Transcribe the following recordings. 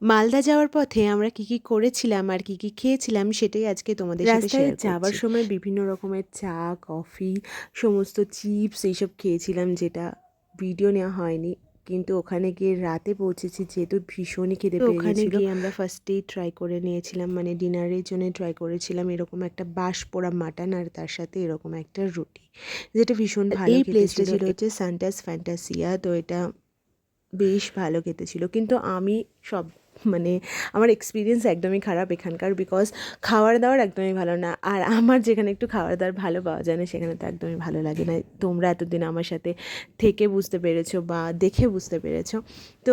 মালদা যাওয়ার পথে আমরা কী কী করেছিলাম আর কী কী খেয়েছিলাম সেটাই আজকে তোমাদের সাথে রাস্তায় শেয়ার যাবার করছি। সময় বিভিন্ন রকমের চা, কফি, সমস্ত চিপস এইসব খেয়েছিলাম, যেটা ভিডিও নেওয়া হয়নি। কিন্তু ওখানে গিয়ে রাতে পৌঁছেছি যেহেতু ভীষণই খিদে তো পেয়ে ওখানে গেছিলো। গিয়ে আমরা ফার্স্টেই ট্রাই করে নিয়েছিলাম, মানে ডিনারের জন্য ট্রাই করেছিলাম এরকম একটা বাঁশ পোড়া মাটন আর তার সাথে এরকম একটা রুটি, যেটা ভীষণ ভালো এই খেতে প্লেসটা ছিল। ছিল হচ্ছে সান্টাস ফ্যান্টাসিয়া, তো এটা বেশ ভালো খেতে ছিল। কিন্তু আমি সব মানে আমার এক্সপিরিয়েন্স একদমই খারাপ এখানকার, বিকজ খাবার দাবার একদমই ভালো না। আর আমার যেখানে একটু খাবার দাবার ভালো পাওয়া যায় না সেখানে তো একদমই ভালো লাগে না। তোমরা এতদিন আমার সাথে থেকে বুঝতে পেরেছো বা দেখে বুঝতে পেরেছো। তো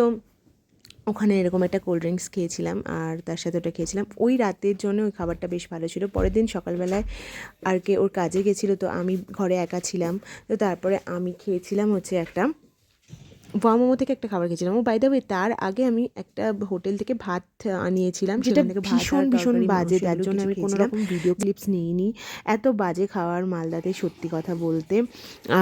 ওখানে এরকম একটা কোল্ড ড্রিঙ্কস খেয়েছিলাম আর তার সাথে ওটা খেয়েছিলাম। ওই রাতের জন্য ওই খাবারটা বেশ ভালো ছিল। পরের দিন সকালবেলায় আর কে ওর কাজে গেছিলো, তো আমি ঘরে একা ছিলাম। তো তারপরে আমি খেয়েছিলাম হচ্ছে একটা মোমো থেকে একটা খাবার খেয়েছিলাম। ও বাই দ্য ওয়ে, তার আগে আমি একটা হোটেল থেকে ভাত আনিয়েছিলাম, যেটা সেখান থেকে ভাত ভীষণ আর ভীষণ তরকারি মাংস বাজে, তার এগুলো জন্য কিছু আমি কোনো খেয়েছিলাম। রকম ভিডিও ক্লিপস নিইনি। এত বাজে খাওয়ার মালদাতে, সত্যি কথা বলতে।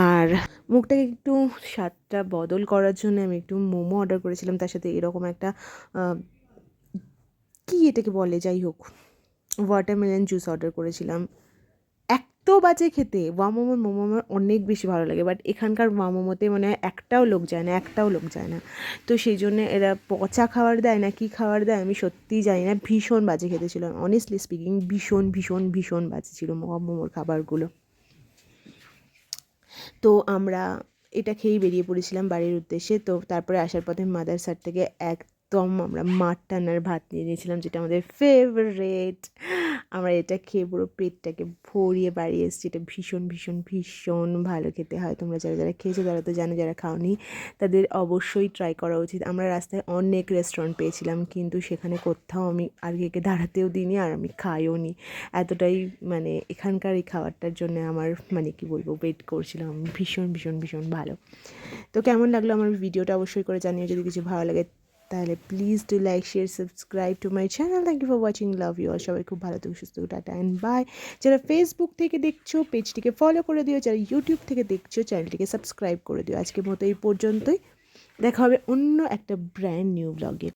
আর মুখটাকে একটু স্বাদটা বদল করার জন্য আমি একটু মোমো অর্ডার করেছিলাম, তার সাথে এরকম একটা কী এটাকে বলে, যাই হোক, ওয়াটারমেলন জুস অর্ডার করেছিলাম। এত বাজে খেতে। মোমো আমার অনেক বেশি ভালো লাগে, বাট এখানকার মোমোতে মানে একটাও লোক যায় না, একটাও লোক যায় না। তো সেই জন্য এরা পচা খাবার দেয় না কী খাবার দেয় আমি সত্যিই জানি না। ভীষণ বাজে খেতে ছিল, অনেস্টলি স্পিকিং ভীষণ ভীষণ ভীষণ বাজে ছিল মোমোর খাবারগুলো। তো আমরা এটা খেয়েই বেরিয়ে পড়েছিলাম বাড়ির উদ্দেশ্যে। তো তারপরে আসার পথে মাদারসার থেকে একদম আমরা মাটন আর ভাত নিয়ে নিয়েছিলাম, যেটা আমাদের ফেভারেট। আমরা এটা খেয়ে পুরো পেটটাকে ভরিয়ে বাড়ি এসেছি। এটা ভীষণ ভীষণ ভীষণ ভালো খেতে হয়। তোমরা যারা যারা খেয়েছো তারা তো জানো, যারা খাওনি তাদের অবশ্যই ট্রাই করা উচিত। আমরা রাস্তায় অনেক রেস্টুরেন্ট পেয়েছিলাম, কিন্তু সেখানে কোথাও আমি আর কেকে দাঁড়াতেও দিইনি আর আমি খাইও নি। এতটাই মানে এখানকার এই খাবারটার জন্য আমার মানে কি বলবো, ওয়েট করছিলাম আমি। ভীষণ ভীষণ ভীষণ ভালো। তো কেমন লাগলো আমার ভিডিওটা অবশ্যই করে জানিও। যদি কিছু ভালো লাগে তাহলে please do like, share, subscribe to my channel. Thank you for watching, love you all. সবাই খুব ভালো থেকো, সুস্থ থেকো, টাটা অ্যান্ড বাই। যারা ফেসবুক থেকে দেখছো পেজটিকে ফলো করে দিও, যারা ইউটিউব থেকে দেখছো চ্যানেলটিকে সাবস্ক্রাইব করে দিও। আজকের মতো এই পর্যন্তই, দেখা হবে অন্য একটা ব্র্যান্ড নিউ ব্লগে।